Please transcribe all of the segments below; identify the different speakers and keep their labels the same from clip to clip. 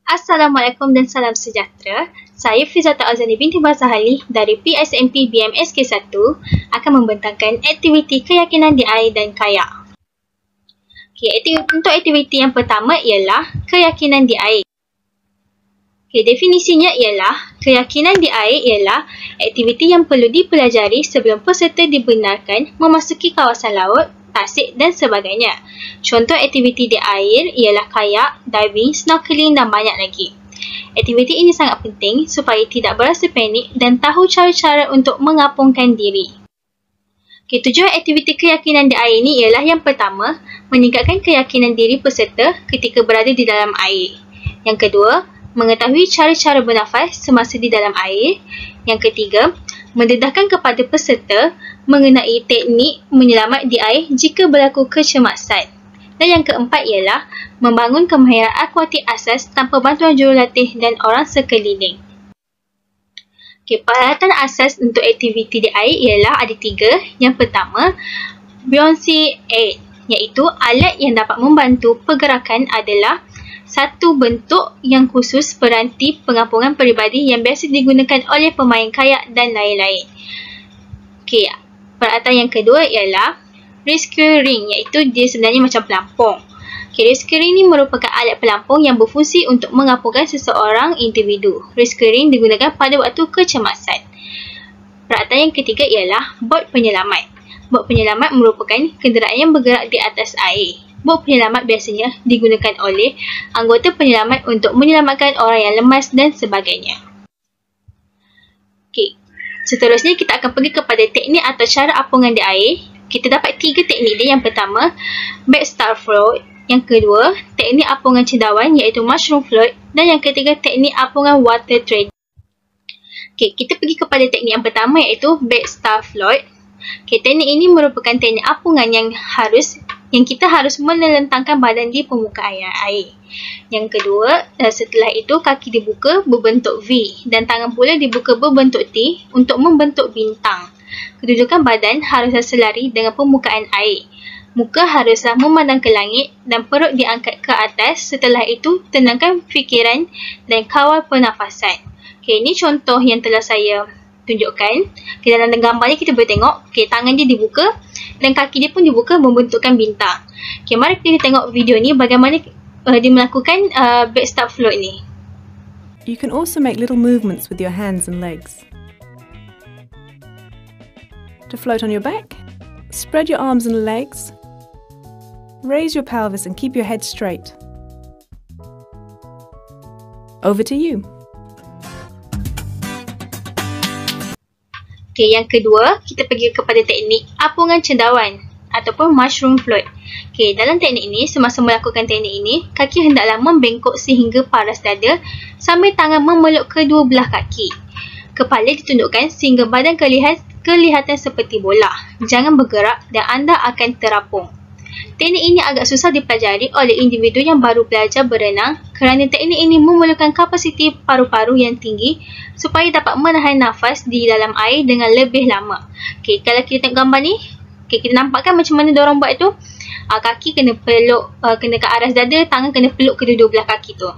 Speaker 1: Assalamualaikum dan salam sejahtera. Saya Fizata Azani binti Bazahali dari PSMP BMSK1 akan membentangkan aktiviti keyakinan di air dan kayak. Untuk aktiviti yang pertama ialah keyakinan di air. Definisinya ialah keyakinan di air ialah aktiviti yang perlu dipelajari sebelum peserta dibenarkan memasuki kawasan laut, tasik dan sebagainya. Contoh aktiviti di air ialah kayak, diving, snorkeling dan banyak lagi. Aktiviti ini sangat penting supaya tidak berasa panik dan tahu cara-cara untuk mengapungkan diri. Tujuan aktiviti keyakinan di air ini ialah yang pertama, meningkatkan keyakinan diri peserta ketika berada di dalam air. Yang kedua, mengetahui cara-cara bernafas semasa di dalam air. Yang ketiga, mendedahkan kepada peserta mengenai teknik menyelamat di air jika berlaku kecemasan. Dan yang keempat ialah membangun kemahiran akuatik asas tanpa bantuan jurulatih dan orang sekeliling. Peralatan asas untuk aktiviti di air ialah ada 3. Yang pertama, buoyancy aid, iaitu alat yang dapat membantu pergerakan adalah satu bentuk yang khusus peranti pengampungan peribadi yang biasa digunakan oleh pemain kayak dan lain-lain. Peralatan yang kedua ialah rescue ring, iaitu dia sebenarnya macam pelampung. Rescue ring ini merupakan alat pelampung yang berfungsi untuk mengapungkan seseorang individu. Rescue ring digunakan pada waktu kecemasan. Peralatan yang ketiga ialah bot penyelamat. Bot penyelamat merupakan kenderaan yang bergerak di atas air. Bot penyelamat biasanya digunakan oleh anggota penyelamat untuk menyelamatkan orang yang lemas dan sebagainya. Seterusnya kita akan pergi kepada teknik atau cara apungan di air. Kita dapat 3 teknik dia. Yang pertama, backstar float. Yang kedua, teknik apungan cendawan iaitu mushroom float. Dan yang ketiga, teknik apungan water trading. Kita pergi kepada teknik yang pertama iaitu backstar float. Teknik ini merupakan teknik apungan yang kita harus menelentangkan badan di permukaan air. Yang kedua, setelah itu kaki dibuka berbentuk V dan tangan pula dibuka berbentuk T untuk membentuk bintang. Kedudukan badan haruslah selari dengan permukaan air. Muka haruslah memandang ke langit dan perut diangkat ke atas. Setelah itu, tenangkan fikiran dan kawal pernafasan. Ini contoh yang telah saya tunjukkan. Dalam gambar ni kita boleh tengok tangan dia dibuka dan kaki dia pun dibuka membentukkan bintang. Mari kita tengok video ni bagaimana dia melakukan backstar float ni.
Speaker 2: You can also make little movements with your hands and legs. To float on your back, spread your arms and legs, raise your pelvis and keep your head straight. Over to you.
Speaker 1: Yang kedua, kita pergi kepada teknik apungan cendawan ataupun mushroom float. Dalam teknik ini, semasa melakukan teknik ini, kaki hendaklah membengkok sehingga paras dada sambil tangan memeluk kedua belah kaki. Kepala ditundukkan sehingga badan kelihatan seperti bola. Jangan bergerak dan anda akan terapung. Teknik ini agak susah dipelajari oleh individu yang baru belajar berenang kerana teknik ini memerlukan kapasiti paru-paru yang tinggi supaya dapat menahan nafas di dalam air dengan lebih lama. Kalau kita tengok gambar ni, kita nampakkan macam mana diorang buat tu. Kaki kena peluk, kena ke aras dada, tangan kena peluk kedua-dua belah kaki tu.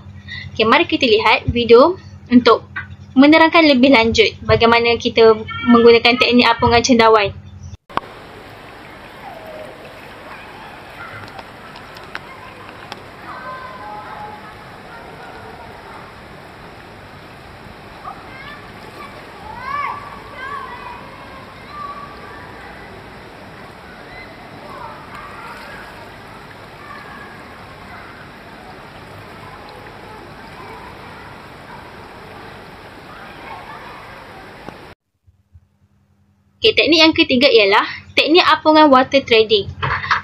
Speaker 1: Mari kita lihat video untuk menerangkan lebih lanjut bagaimana kita menggunakan teknik apungan cendawan. Teknik yang ketiga ialah teknik apungan water trading.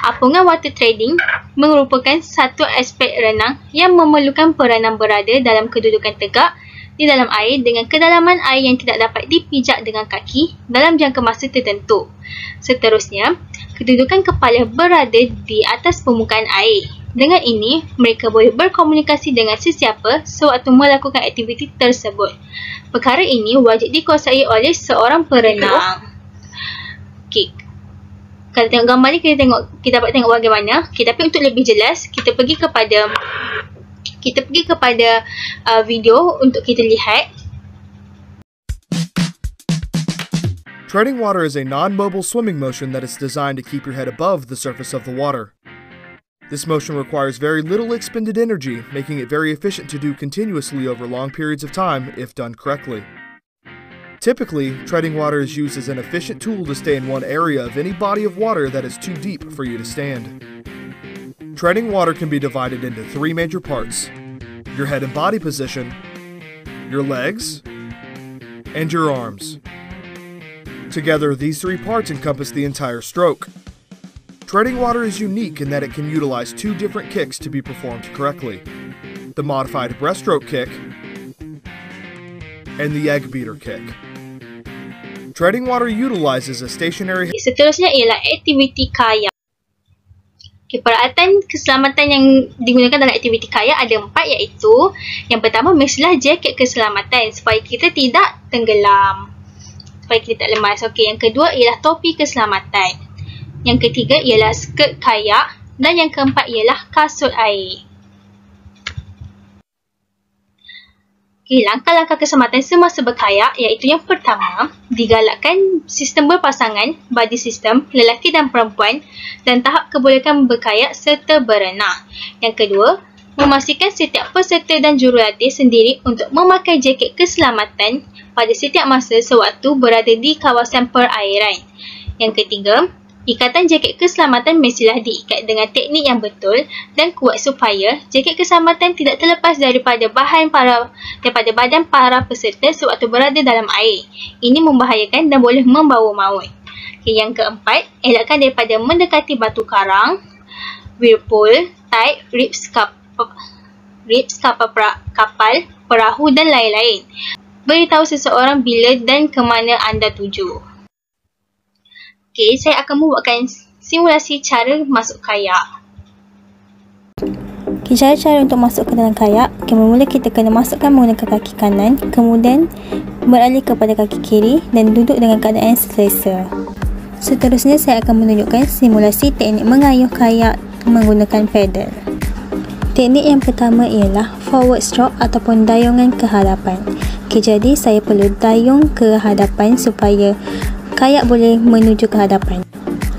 Speaker 1: Apungan water trading merupakan satu aspek renang yang memerlukan peranan berada dalam kedudukan tegak di dalam air dengan kedalaman air yang tidak dapat dipijak dengan kaki dalam jangka masa tertentu. Seterusnya, kedudukan kepala berada di atas permukaan air. Dengan ini, mereka boleh berkomunikasi dengan sesiapa sewaktu melakukan aktiviti tersebut. Perkara ini wajib dikuasai oleh seorang perenang. Kalau tengok gambar ni kita dapat tengok bagaimana. Tapi untuk lebih jelas, kita pergi kepada Kita pergi kepada video untuk kita lihat.
Speaker 3: Treading water is a non-mobile swimming motion that is designed to keep your head above the surface of the water. This motion requires very little expended energy, making it very efficient to do continuously over long periods of time if done correctly. Typically, treading water is used as an efficient tool to stay in one area of any body of water that is too deep for you to stand. Treading water can be divided into 3 major parts: your head and body position, your legs, and your arms. Together, these 3 parts encompass the entire stroke. Treading water is unique in that it can utilize 2 different kicks to be performed correctly: the modified breaststroke kick and the egg beater kick. Treading water utilizes a stationary...
Speaker 1: Seterusnya ialah aktiviti kayak. Peralatan keselamatan yang digunakan dalam aktiviti kayak ada 4, iaitu yang pertama mestilah jaket keselamatan supaya kita tidak tenggelam, supaya kita tak lemas. Okey, yang kedua ialah topi keselamatan. Yang ketiga ialah skirt kayak dan yang keempat ialah kasut air. Okay, langkah-langkah keselamatan semasa berkayak iaitu yang pertama, digalakkan sistem berpasangan, body system, lelaki dan perempuan dan tahap kebolehan berkayak serta berenang. Yang kedua, memastikan setiap peserta dan jurulatih sendiri untuk memakai jaket keselamatan pada setiap masa sewaktu berada di kawasan perairan. Yang ketiga, ikatan jaket keselamatan mestilah diikat dengan teknik yang betul dan kuat supaya jaket keselamatan tidak terlepas daripada badan para peserta sewaktu berada dalam air. Ini membahayakan dan boleh membawa maut. Okay, yang keempat, elakkan daripada mendekati batu karang, whirlpool, tide, ribs kapal, perahu dan lain-lain. Beritahu seseorang bila dan ke mana anda tuju. Okay, saya akan membuatkan simulasi cara masuk kayak.
Speaker 4: Okay, cara-cara untuk masuk ke dalam kayak. Okay, mula kita kena masukkan menggunakan kaki kanan, kemudian beralih kepada kaki kiri dan duduk dengan keadaan selesa. Seterusnya saya akan menunjukkan simulasi teknik mengayuh kayak menggunakan pedal. Teknik yang pertama ialah forward stroke ataupun dayungan ke hadapan. Okay, jadi saya perlu dayung ke hadapan supaya kayak boleh menuju ke hadapan.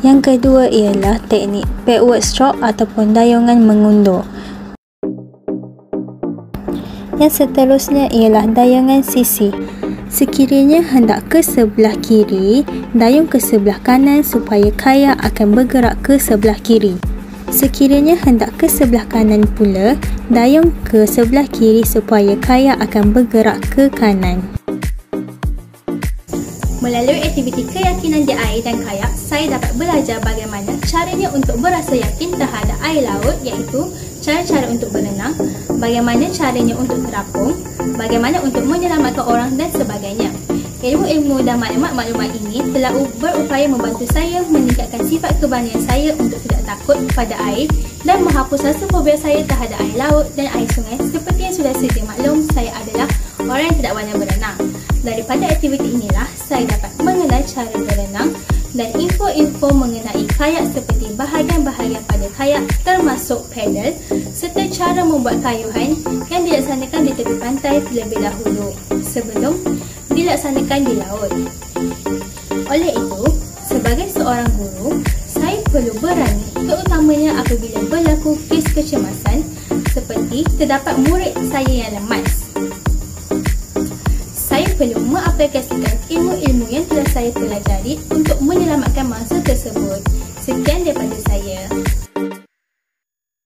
Speaker 4: Yang kedua ialah teknik backward stroke ataupun dayungan mengundur. Yang seterusnya ialah dayungan sisi. Sekiranya hendak ke sebelah kiri, dayung ke sebelah kanan supaya kayak akan bergerak ke sebelah kiri. Sekiranya hendak ke sebelah kanan pula, dayung ke sebelah kiri supaya kayak akan bergerak ke kanan.
Speaker 1: Melalui aktiviti keyakinan di air dan kayak, saya dapat belajar bagaimana caranya untuk berasa yakin terhadap air laut, iaitu cara-cara untuk berenang, bagaimana caranya untuk terapung, bagaimana untuk menyelamatkan orang dan sebagainya. Ilmu-ilmu dan maklumat-maklumat ini telah berupaya membantu saya meningkatkan sifat keberanian saya untuk tidak takut pada air dan menghapus rasa fobia saya terhadap air laut dan air sungai. Seperti yang sudah sedia maklum, saya adalah orang yang tidak pandai berenang. Daripada aktiviti inilah, saya dapat mengenal cara berenang dan info-info mengenai kayak seperti bahagian-bahagian pada kayak termasuk pedal serta cara membuat kayuhan yang dilaksanakan di tepi pantai terlebih dahulu sebelum dilaksanakan di laut. Oleh itu, sebagai seorang guru, saya perlu berani terutamanya apabila berlaku kes kecemasan seperti terdapat murid saya yang lemas. Saya perlu mengaplikasikan ilmu-ilmu yang telah saya pelajari untuk menyelamatkan mangsa tersebut. Sekian daripada saya.